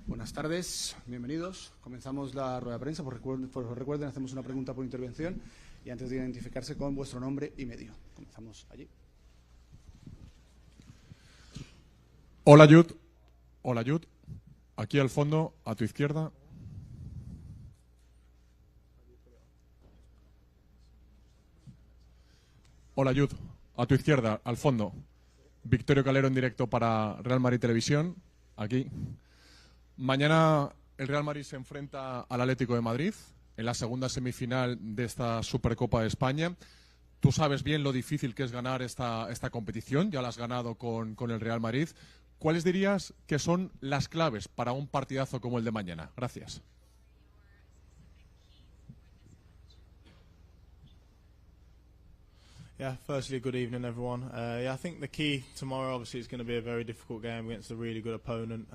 Buenas tardes, bienvenidos. Comenzamos la rueda de prensa. Recuerden, hacemos una pregunta por intervención y antes de identificarse con vuestro nombre y medio. Comenzamos allí. Hola, Jude. Hola, Jude. Aquí al fondo, a tu izquierda. Hola, Jude. A tu izquierda, al fondo. Victorio Calero en directo para Real Madrid Televisión. Aquí. Mañana el Real Madrid se enfrenta al Atlético de Madrid en la segunda semifinal de esta Supercopa de España. Tú sabes bien lo difícil que es ganar esta competición. Ya la has ganado con el Real Madrid. ¿Cuáles dirías que son las claves para un partidazo como el de mañana? Gracias. Yeah, firstly, good evening, everyone. I think the key tomorrow, obviously, is going to be a very difficult game against a really good opponent.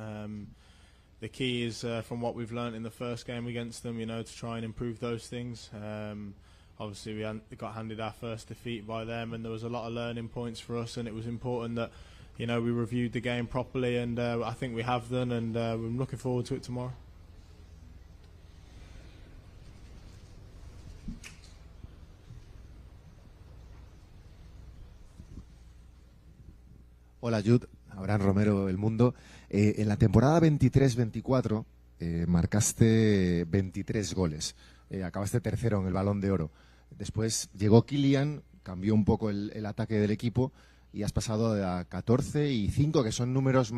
The key is, from what we've learned in the first game against them, to try and improve those things. Obviously, we got handed our first defeat by them, and there was a lot of learning points for us, and it was important that, we reviewed the game properly, and I think we have done, and I'm looking forward to it tomorrow. Hola, Jude. Abraham Romero, El Mundo. En la temporada 23-24 marcaste 23 goles. Acabaste tercero en el Balón de Oro. Después llegó Kylian, cambió un poco el ataque del equipo y has pasado a 14 y 5, que son números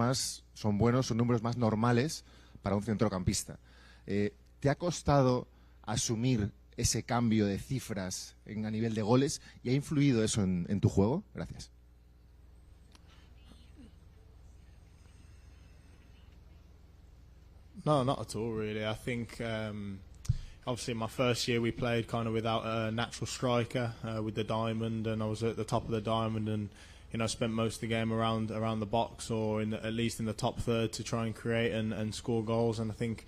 son buenos, son números más normales para un centrocampista. ¿Te ha costado asumir ese cambio de cifras a nivel de goles y ha influido eso en tu juego? Gracias. No, not at all, really. I think, obviously, my first year we played kind of without a natural striker with the diamond, and I was at the top of the diamond, and spent most of the game around the box or at least in the top third to try and create and score goals. And I think,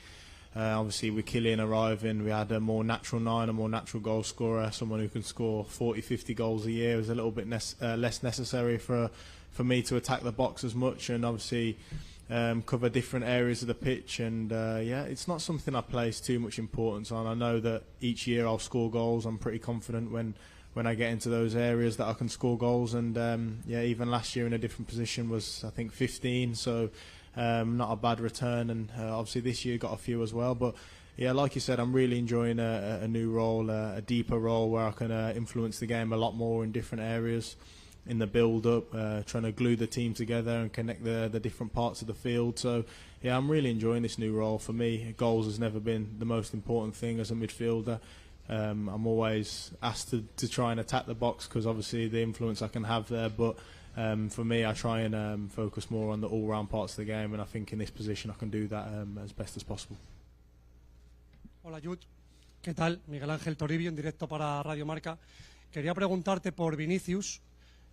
obviously, with Kylian arriving, we had a more natural 9, a more natural goal scorer, someone who can score 40, 50 goals a year. It was a little bit less necessary for me to attack the box as much, and obviously cover different areas of the pitch, and it's not something I place too much importance on. I know that each year I'll score goals. I'm pretty confident when I get into those areas that I can score goals, and even last year in a different position was, I think, 15, so not a bad return, and obviously this year got a few as well. But yeah, like you said, I'm really enjoying a new role, a deeper role where I can influence the game a lot more in different areas in the build-up, trying to glue the team together and connect the different parts of the field. So, yeah, I'm really enjoying this new role. For me, goals has never been the most important thing as a midfielder. I'm always asked to try and attack the box because obviously the influence I can have there. But for me, I try and focus more on the all-round parts of the game, and I think in this position I can do that as best as possible. Hola, Jude. ¿Qué tal? Miguel Ángel Toribio, en directo para Radio Marca. Quería preguntarte por Vinicius.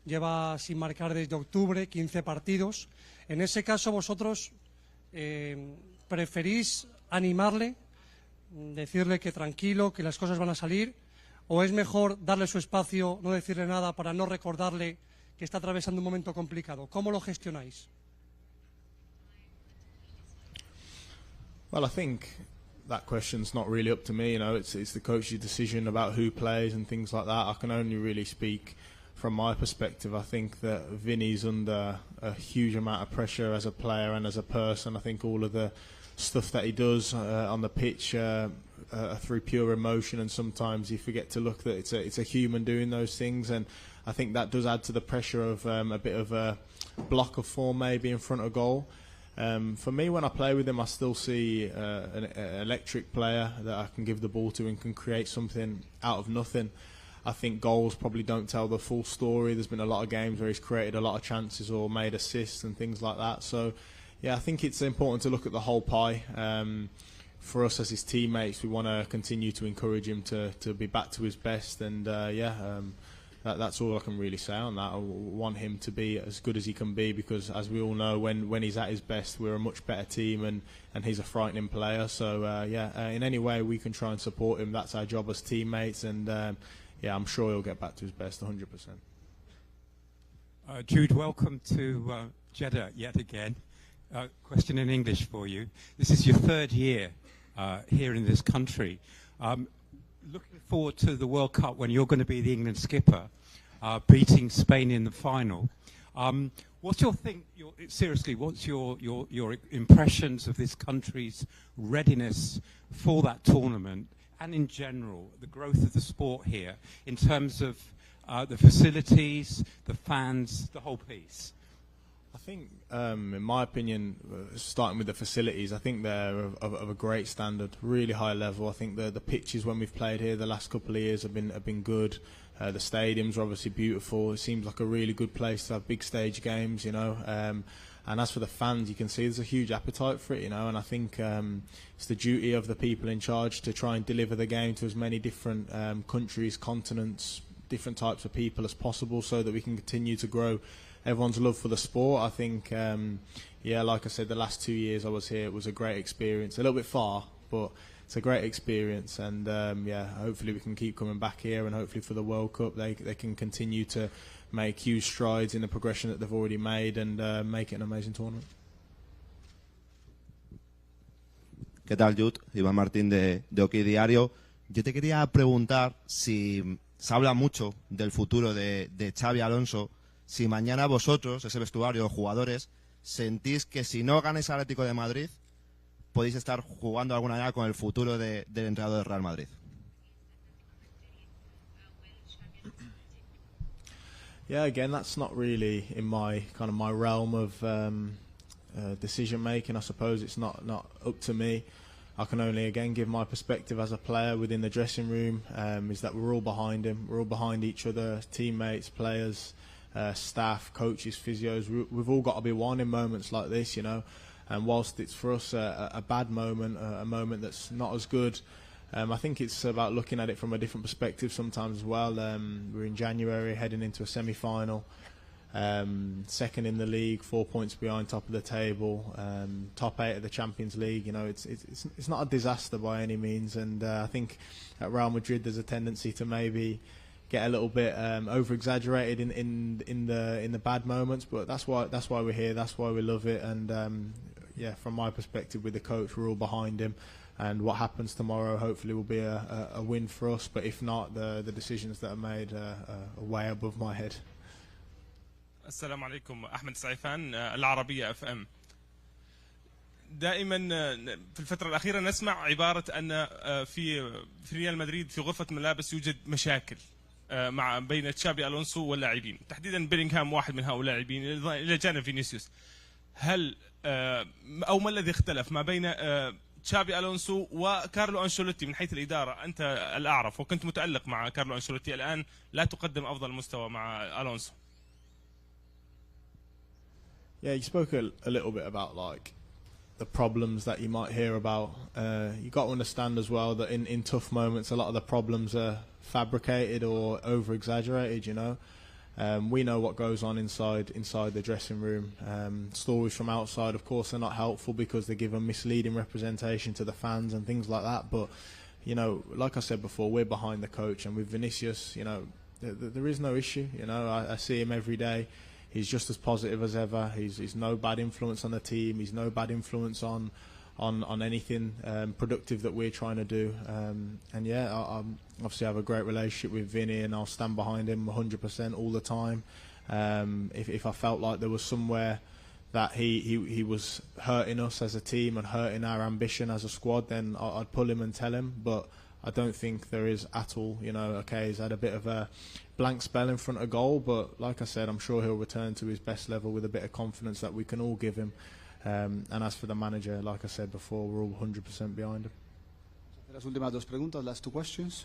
Lleva sin marcar desde octubre, 15 partidos. En ese caso, vosotros preferís animarle, decirle que tranquilo, que las cosas van a salir, o es mejor darle su espacio, no decirle nada para no recordarle que está atravesando un momento complicado. ¿Cómo lo gestionáis? Well, I think that question's not really up to me. It's the coach's decision about who plays and things like that. I can only really speak from my perspective. I think that Vinny's under a huge amount of pressure as a player and as a person. I think all of the stuff that he does on the pitch through pure emotion, and sometimes you forget to look that it's a human doing those things, and I think that does add to the pressure of a bit of a block of form maybe in front of goal. For me, when I play with him, I still see an electric player that I can give the ball to and can create something out of nothing. I think goals probably don't tell the full story. There's been a lot of games where he's created a lot of chances or made assists and things like that. So, yeah, I think it's important to look at the whole pie. For us as his teammates, we want to continue to encourage him to be back to his best. And, that's all I can really say on that. I want him to be as good as he can be because, as we all know, when he's at his best, we're a much better team and he's a frightening player. So, in any way we can try and support him. That's our job as teammates. And, I'm sure he'll get back to his best 100%. Jude, welcome to Jeddah yet again. Question in English for you. This is your third year here in this country. Looking forward to the World Cup when you're going to be the England skipper, beating Spain in the final. What's your what's your impressions of this country's readiness for that tournament, and in general the growth of the sport here in terms of the facilities, the fans, the whole piece? I think, in my opinion, starting with the facilities, I think they're of a great standard, really high level. I think the pitches when we've played here the last couple of years have been good. The stadiums are obviously beautiful. It seems like a really good place to have big stage games, you know. And as for the fans, you can see there's a huge appetite for it, you know. And I think it's the duty of the people in charge to try and deliver the game to as many different countries, continents, different types of people as possible, so that we can continue to grow everyone's love for the sport. I think, yeah, like I said, the last 2 years I was here, it was a great experience. A little bit far, but it's a great experience. And yeah, hopefully we can keep coming back here, and hopefully for the World Cup they can continue to make huge strides in the progression that they've already made, and make it an amazing tournament. ¿Qué tal, Jude? Iván Martín de OK Diario. Yo te quería preguntar si se habla mucho del futuro de XABI Alonso. Si mañana vosotros, ese vestuario, jugadores, sentís que si no ganáis al Atlético de Madrid, podéis estar jugando de alguna manera con el futuro del entrenador del Real Madrid. Yeah, again, that's not really in my realm of decision making. I suppose it's not up to me. I can only again give my perspective as a player within the dressing room. Is that we're all behind him. We're all behind each other, teammates, players. Staff, coaches, physios, we've all got to be one in moments like this, you know. And whilst it's for us a bad moment, a moment that's not as good, I think it's about looking at it from a different perspective sometimes as well. We're in January, heading into a semi-final, second in the league, 4 points behind top of the table, top 8 of the Champions League. You know, it's not a disaster by any means. And I think at Real Madrid there's a tendency to maybe get a little bit over-exaggerated in the bad moments, but that's why we're here. That's why we love it. And yeah, from my perspective with the coach, we're all behind him. And what happens tomorrow, hopefully, will be a win for us. But if not, the decisions that are made are way above my head. السلام عليكم. أحمد سعيفان، العربية FM. دائما في الفترة الأخيرة نسمع عبارة أن في ريال مدريد في غرفة ملابس يوجد مشاكل مع بين تشابي ألونسو واللاعبين، تحديدا بيلينغهام واحد من هؤلاء اللاعبين إلى جانب فينيسيوس. هل أو ما الذي اختلف ما بين تشابي ألونسو وكارلو أنشيلوتي من حيث الإدارة؟ أنت الأعرف وكنت متألق مع كارلو أنشيلوتي، الآن لا تقدم أفضل مستوى مع ألونسو. Yeah, you spoke a little bit about like the problems that you might hear about. You got to understand as well that in tough moments, a lot of the problems are fabricated or over-exaggerated. You know, we know what goes on inside the dressing room. Stories from outside, of course, are not helpful because they give a misleading representation to the fans and things like that. But you know, like I said before, we're behind the coach, and with Vinicius, you know, there is no issue. You know, I see him every day. He's just as positive as ever. He's no bad influence on the team. He's no bad influence on anything productive that we're trying to do. And yeah, I obviously have a great relationship with Vinny, and I'll stand behind him 100% all the time. If I felt like there was somewhere that he was hurting us as a team and hurting our ambition as a squad, then I'd pull him and tell him. But I don't think there is at all. You know, okay, he's had a bit of a blank spell in front of goal, but like I said, I'm sure he'll return to his best level with a bit of confidence that we can all give him. And as for the manager, like I said before, we're all 100% behind him. Las últimas dos preguntas, last two questions.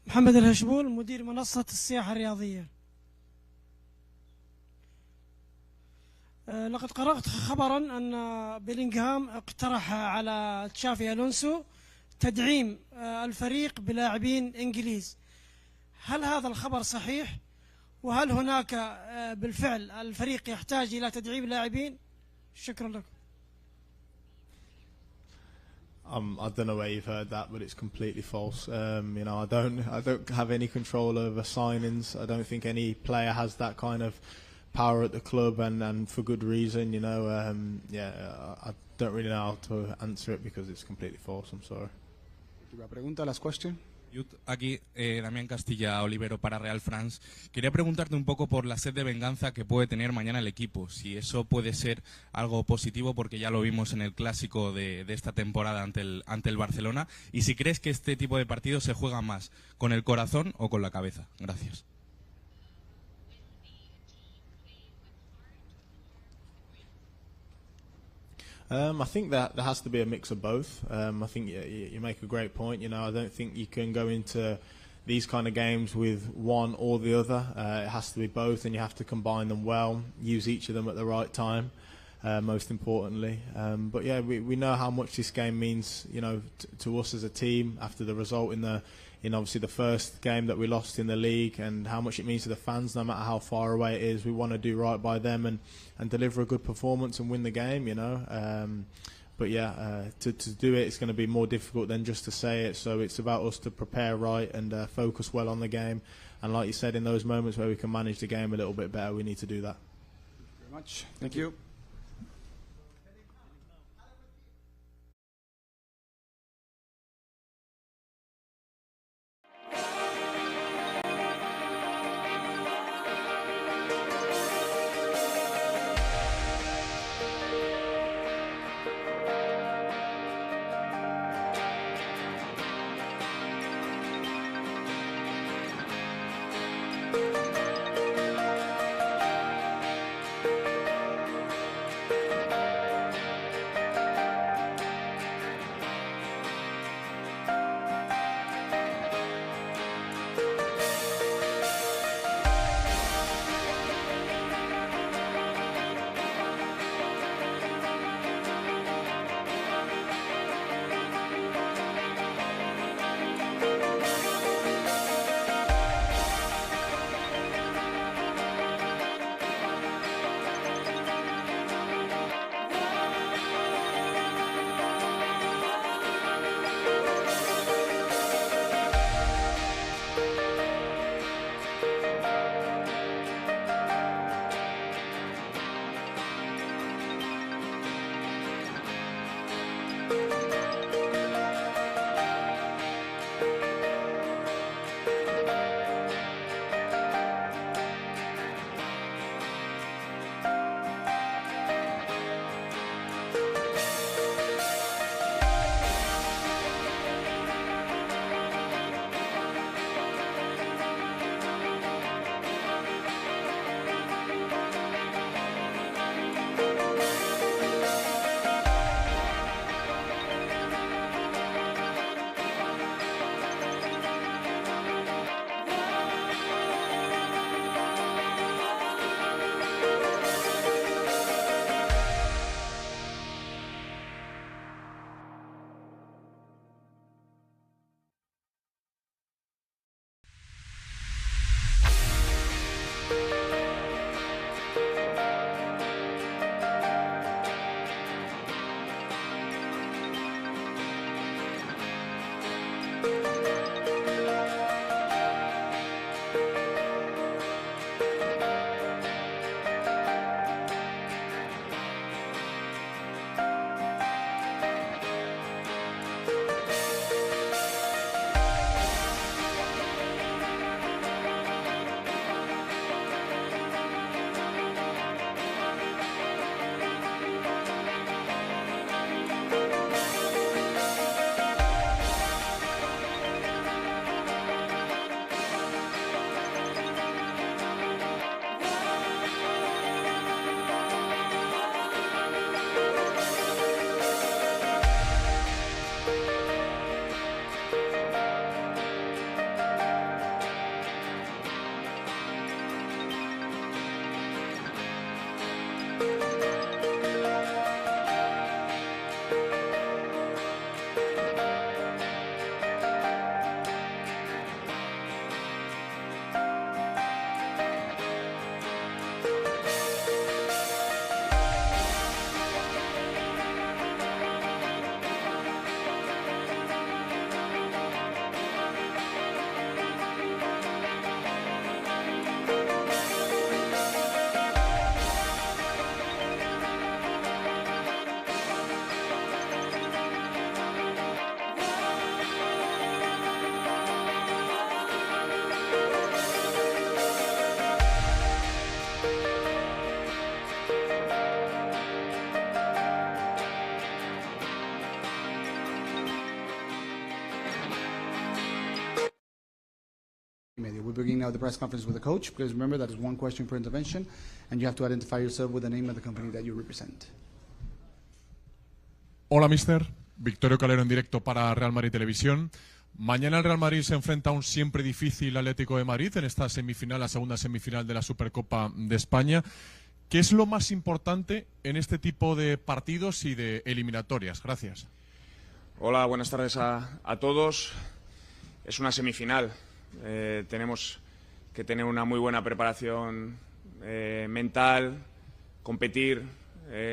محمد الهشبول، مدير منصة السياحة الرياضية. لقد قرأت خبرا أن بيلينغهام اقترح على تشافي ألونسو تدعيم الفريق بلاعبين إنجليز. هل هذا الخبر صحيح؟ وهل هناك بالفعل الفريق يحتاج إلى تدعيم لاعبين؟ شكرا لكم. I don't know where you've heard that, but it's completely false. You know, I don't have any control over signings. I don't think any player has that kind of power at the club, and for good reason. You know, I don't really know how to answer it because it's completely false. I'm sorry. Última pregunta, last question. Aquí, Damián Castilla Olivero para Real France. Quería preguntarte un poco por la sed de venganza que puede tener mañana el equipo. Si eso puede ser algo positivo, porque ya lo vimos en el clásico de esta temporada ante el Barcelona. Y si crees que este tipo de partidos se juega más con el corazón o con la cabeza. Gracias. I think that there has to be a mix of both. I think you make a great point. You know, I don't think you can go into these kind of games with one or the other. It has to be both, and you have to combine them well, use each of them at the right time, most importantly. But yeah, we know how much this game means, you know, to us as a team after the result in obviously the first game that we lost in the league, and how much it means to the fans. No matter how far away it is, we want to do right by them and deliver a good performance and win the game, you know. But yeah, to do it, it's going to be more difficult than just to say it. So it's about us to prepare right and focus well on the game. And like you said, in those moments where we can manage the game a little bit better, we need to do that. Thank you very much. Thank you. beginning of the press conference with the coach. Please remember that is one question per intervention, and you have to identify yourself with the name of the company that you represent. Hola, mister. Victorio Calero en directo para Real Madrid Televisión. Mañana el Real Madrid se enfrenta a un siempre difícil Atlético de Madrid en esta semifinal, la segunda semifinal de la Supercopa de España. ¿Qué es lo más importante en este tipo de partidos y de eliminatorias? Gracias. Hola, buenas tardes a todos. Es una semifinal. Tenemos que tener una muy buena preparación mental, competir,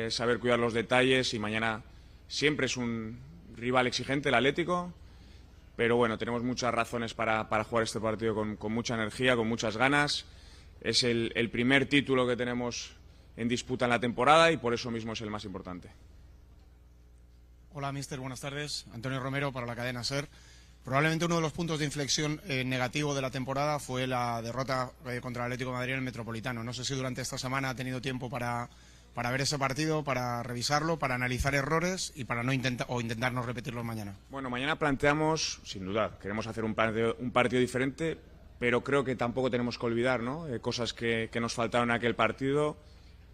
saber cuidar los detalles, y mañana siempre es un rival exigente el Atlético, pero bueno, tenemos muchas razones para jugar este partido con mucha energía, con muchas ganas. Es el primer título que tenemos en disputa en la temporada y por eso mismo es el más importante. Hola, mister, buenas tardes. Antonio Romero para la cadena SER. Probablemente uno de los puntos de inflexión negativo de la temporada fue la derrota contra el Atlético de Madrid en el Metropolitano. No sé si durante esta semana ha tenido tiempo para ver ese partido, para revisarlo, para analizar errores y para intentar no repetirlos mañana. Bueno, mañana planteamos, sin duda, queremos hacer un partido diferente, pero creo que tampoco tenemos que olvidar, ¿no? Cosas que nos faltaron en aquel partido,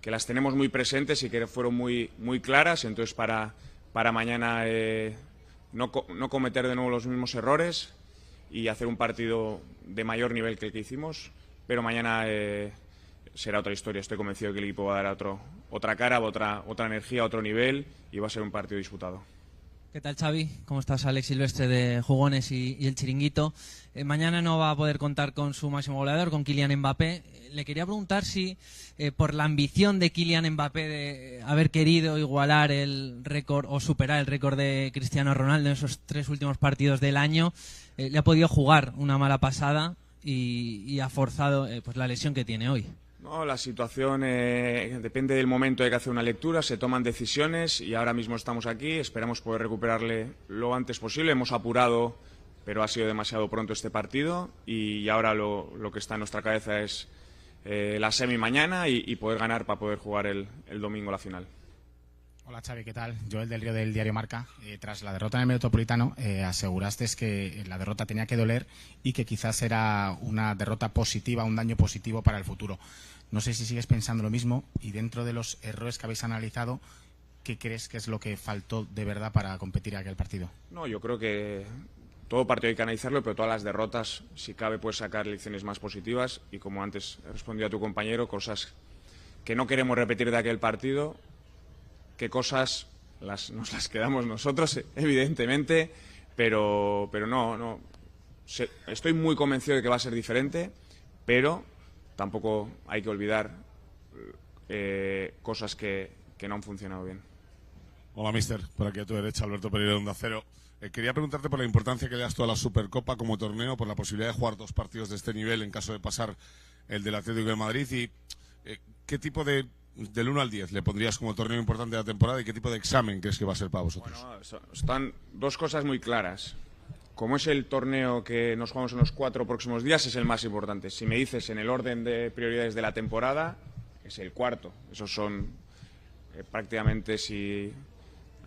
que las tenemos muy presentes y que fueron muy claras. Entonces, para mañana no cometer de nuevo los mismos errores y hacer un partido de mayor nivel que el que hicimos, pero mañana será otra historia. Estoy convencido de que el equipo va a dar otra cara, otra energía, otro nivel, y va a ser un partido disputado. ¿Qué tal, Xavi? ¿Cómo estás? Alex Silvestre de Jugones y el Chiringuito. Mañana no va a poder contar con su máximo goleador, con Kylian Mbappé. Le quería preguntar si por la ambición de Kylian Mbappé de haber querido igualar el récord o superar el récord de Cristiano Ronaldo en esos 3 últimos partidos del año, le ha podido jugar una mala pasada y ha forzado pues la lesión que tiene hoy. No, la situación depende del momento, hay que hacer una lectura, se toman decisiones y ahora mismo estamos aquí, esperamos poder recuperarle lo antes posible. Hemos apurado, pero ha sido demasiado pronto este partido, y ahora lo que está en nuestra cabeza es la semi mañana y poder ganar para poder jugar el domingo la final. Hola, Xavi, ¿qué tal? Joel del Río del diario Marca. Tras la derrota en el Metropolitano, aseguraste que la derrota tenía que doler y que quizás era una derrota positiva, un daño positivo para el futuro. No sé si sigues pensando lo mismo, y dentro de los errores que habéis analizado, ¿qué crees que es lo que faltó de verdad para competir en aquel partido? No, yo creo que todo partido hay que analizarlo, pero todas las derrotas, si cabe, puedes sacar lecciones más positivas, y como antes he respondido a tu compañero, cosas que no queremos repetir de aquel partido, qué cosas nos las quedamos nosotros, evidentemente, pero no. Estoy muy convencido de que va a ser diferente, pero tampoco hay que olvidar cosas que no han funcionado bien. Hola, mister. Por aquí a tu derecha, Alberto Pereira de Onda Cero. Quería preguntarte por la importancia que le das tú a la Supercopa como torneo, por la posibilidad de jugar 2 partidos de este nivel en caso de pasar el del Atlético de Madrid, y qué tipo del 1 al 10 le pondrías como torneo importante de la temporada, y qué tipo de examen crees que va a ser para vosotros. Bueno, están 2 cosas muy claras. Como es el torneo que nos jugamos en los 4 próximos días, es el más importante. Si me dices en el orden de prioridades de la temporada, es el cuarto. Esos son prácticamente, si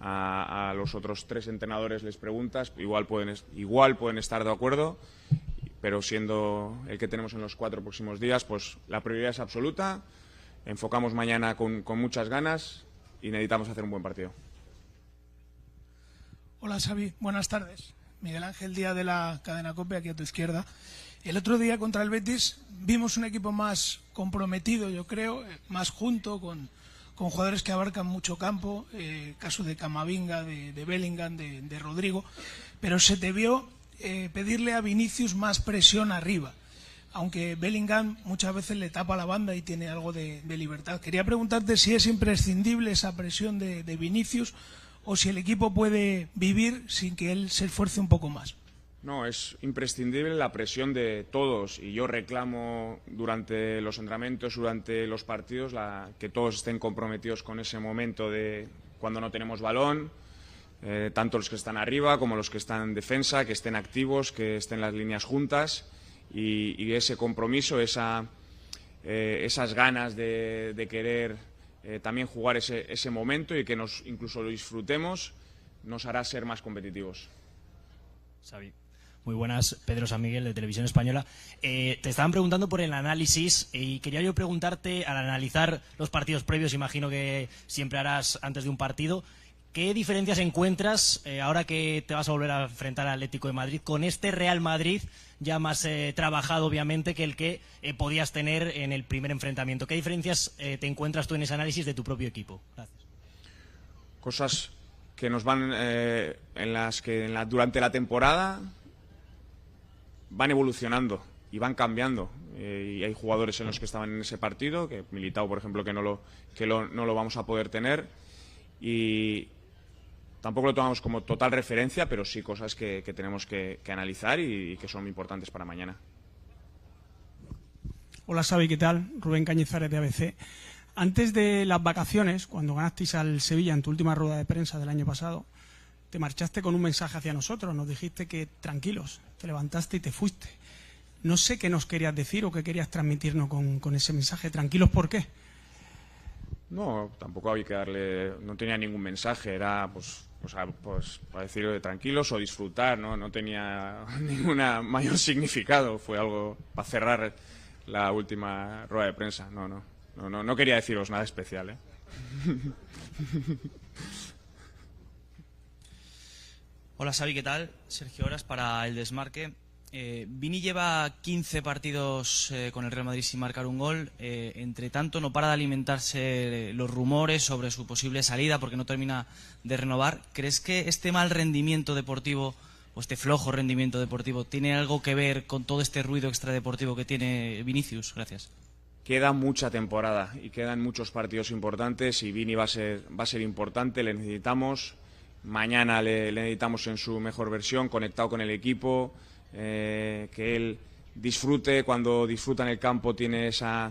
a los otros 3 entrenadores les preguntas, igual pueden estar de acuerdo, pero siendo el que tenemos en los 4 próximos días, pues la prioridad es absoluta. Enfocamos mañana con muchas ganas y necesitamos hacer un buen partido. Hola, Xavi, buenas tardes. Miguel Ángel Díaz de la cadena COPE, aquí a tu izquierda. El otro día contra el Betis vimos un equipo más comprometido, yo creo, más junto, con jugadores que abarcan mucho campo, caso de Camavinga, de Bellingham, de Rodrigo, pero se te vio pedirle a Vinicius más presión arriba, aunque Bellingham muchas veces le tapa la banda y tiene algo de libertad. Quería preguntarte si es imprescindible esa presión de Vinicius, o si el equipo puede vivir sin que él se esfuerce un poco más. No, es imprescindible la presión de todos, y yo reclamo durante los entrenamientos, durante los partidos, que todos estén comprometidos con ese momento de cuando no tenemos balón, tanto los que están arriba como los que están en defensa, que estén activos, que estén las líneas juntas, y ese compromiso, esas ganas de querer también jugar ese momento, y que incluso lo disfrutemos, nos hará ser más competitivos. Xavi, Muy buenas, Pedro San Miguel de Televisión Española. Te estaban preguntando por el análisis y quería yo preguntarte, al analizar los partidos previos, imagino que siempre harás antes de un partido, ¿qué diferencias encuentras ahora que te vas a volver a enfrentar al Atlético de Madrid con este Real Madrid ya más trabajado obviamente que el que podías tener en el primer enfrentamiento? ¿Qué diferencias te encuentras tú en ese análisis de tu propio equipo? Gracias. Cosas que nos van en las que durante la temporada van evolucionando y van cambiando, y hay jugadores en los que estaban en ese partido, que Militao, por ejemplo, que no lo vamos a poder tener, y tampoco lo tomamos como total referencia, pero sí cosas que tenemos que analizar y que son muy importantes para mañana. Hola Xavi, ¿qué tal? Rubén Cañizares de ABC. Antes de las vacaciones, cuando ganasteis al Sevilla en tu última rueda de prensa del año pasado, te marchaste con un mensaje hacia nosotros, nos dijiste que tranquilos, te levantaste y te fuiste. No sé qué nos querías decir o qué querías transmitirnos con ese mensaje. ¿Tranquilos por qué? No, tampoco había que darle, no tenía ningún mensaje, era pues para decir tranquilos o disfrutar, no tenía ninguna mayor significado, fue algo para cerrar la última rueda de prensa. No quería deciros nada especial, ¿eh? Hola Xavi, ¿qué tal? Sergio Horas para El Desmarque. Vini lleva 15 partidos con el Real Madrid sin marcar un gol. Entre tanto, no para de alimentarse los rumores sobre su posible salida porque no termina de renovar. ¿Crees que este mal rendimiento deportivo o este flojo rendimiento deportivo tiene algo que ver con todo este ruido extradeportivo que tiene Vinicius? Gracias. Queda mucha temporada y quedan muchos partidos importantes y Vini va a ser importante, le necesitamos. Mañana le necesitamos en su mejor versión, conectado con el equipo, que él disfrute. Cuando disfruta en el campo tiene ese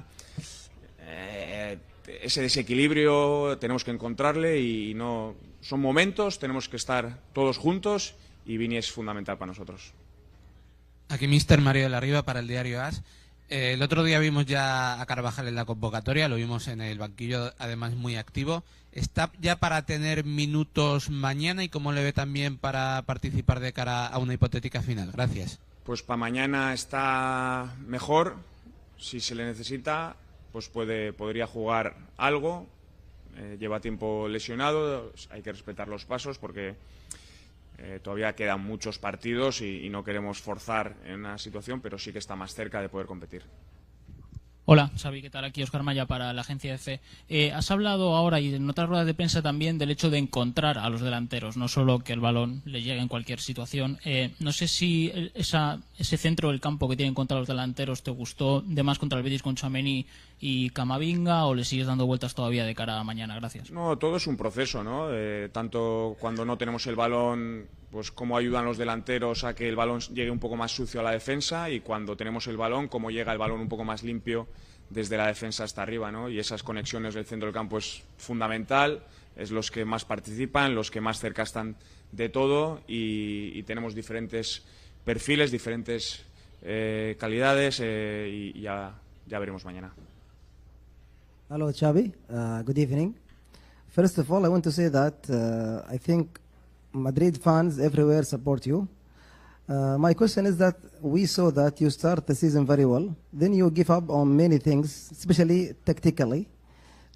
desequilibrio, tenemos que encontrarle y no son momentos, tenemos que estar todos juntos y Vini es fundamental para nosotros. Aquí Mister Mario de la Riva para el diario AS. El otro día vimos ya a Carvajal en la convocatoria, lo vimos en el banquillo, además muy activo. ¿Está ya para tener minutos mañana y cómo le ve también para participar de cara a una hipotética final? Gracias. Pues para mañana está mejor, si se le necesita, pues podría jugar algo. Lleva tiempo lesionado, hay que respetar los pasos porque todavía quedan muchos partidos y no queremos forzar en una situación, pero sí que está más cerca de poder competir. Hola, Xavi, ¿qué tal? Aquí Óscar Maya para la agencia Este. Has hablado ahora y en otras ruedas de prensa también del hecho de encontrar a los delanteros, no solo que el balón le llegue en cualquier situación. No sé si ese centro del campo que tienen contra los delanteros te gustó de más contra el Betis con Tchouaméni y Camavinga o le sigues dando vueltas todavía de cara a mañana. Gracias. No, todo es un proceso, ¿no? Tanto cuando no tenemos el balón, pues cómo ayudan los delanteros a que el balón llegue un poco más sucio a la defensa, y cuando tenemos el balón, cómo llega el balón un poco más limpio desde la defensa hasta arriba, ¿no? Y esas conexiones del centro del campo es fundamental, es los que más participan, los que más cerca están de todo, y tenemos diferentes perfiles, diferentes calidades, y ya veremos mañana. Hello, Xavi. Good evening. First of all, I want to say that I think Madrid fans everywhere support you. My question is that we saw that you start the season very well, then you give up on many things, especially tactically.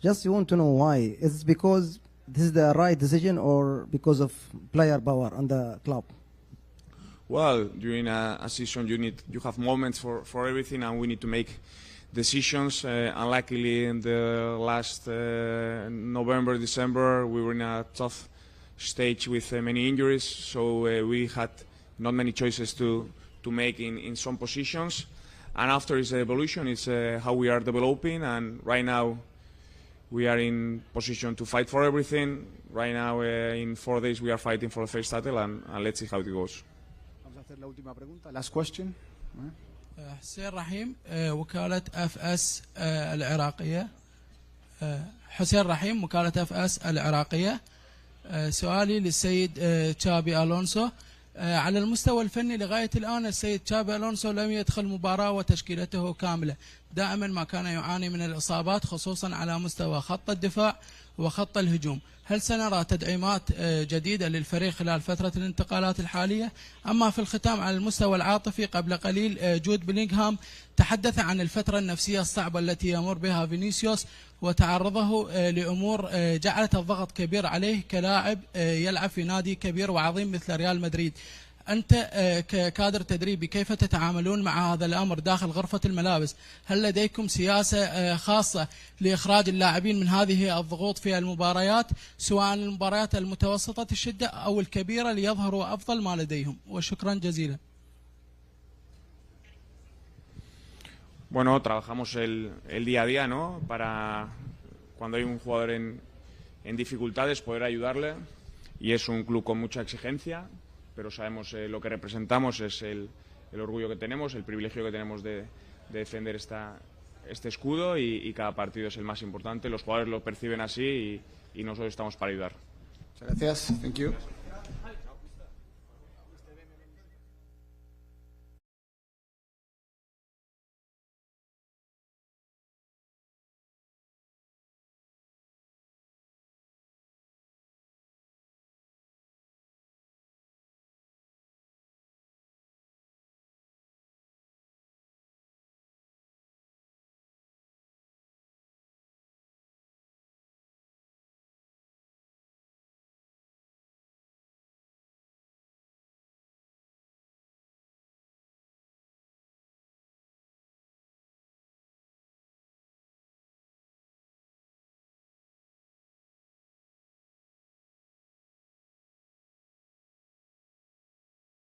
Just want to know why. Is it because this is the right decision or because of player power on the club? Well, during a season you have moments for everything, and we need to make decisions. Unluckily, in the last November, December, we were in a tough stage with many injuries, so we had not many choices to make in some positions. And after is the evolution, it's how we are developing, and right now we are in position to fight for everything. Right now, in 4 days, we are fighting for the first title, and let's see how it goes. Vamos a hacer la última pregunta, last question. حسين رحيم وكالة FS العراقية. حسين رحيم وكالة FS العراقية. سؤالي للسيد تشابي ألونسو. على المستوى الفني لغاية الآن السيد تشابي ألونسو لم يدخل مباراة وتشكيلته كاملة. دائما ما كان يعاني من الإصابات خصوصا على مستوى خط الدفاع وخط الهجوم. هل سنرى تدعيمات جديدة للفريق خلال فترة الانتقالات الحالية؟ أما في الختام على المستوى العاطفي، قبل قليل جود بيلينغهام تحدث عن الفترة النفسية الصعبة التي يمر بها فينيسيوس وتعرضه لأمور جعلت الضغط كبير عليه كلاعب يلعب في نادي كبير وعظيم مثل ريال مدريد. أنت ككادر تدريبي كيف تتعاملون مع هذا الأمر داخل غرفة الملابس؟ هل لديكم سياسة خاصة لإخراج اللاعبين من هذه الضغوط في المباريات، سواء المباريات المتوسطة الشدة أو الكبيرة، ليظهروا أفضل ما لديهم؟ وشكرا جزيلا. Bueno, trabajamos el día a día, ¿no? Para cuando hay un jugador en dificultades poder ayudarle, y es un club con mucha exigencia, pero sabemos lo que representamos, es el orgullo que tenemos, el privilegio que tenemos de defender este escudo, y cada partido es el más importante. Los jugadores lo perciben así y nosotros estamos para ayudar. Muchas gracias. Thank you.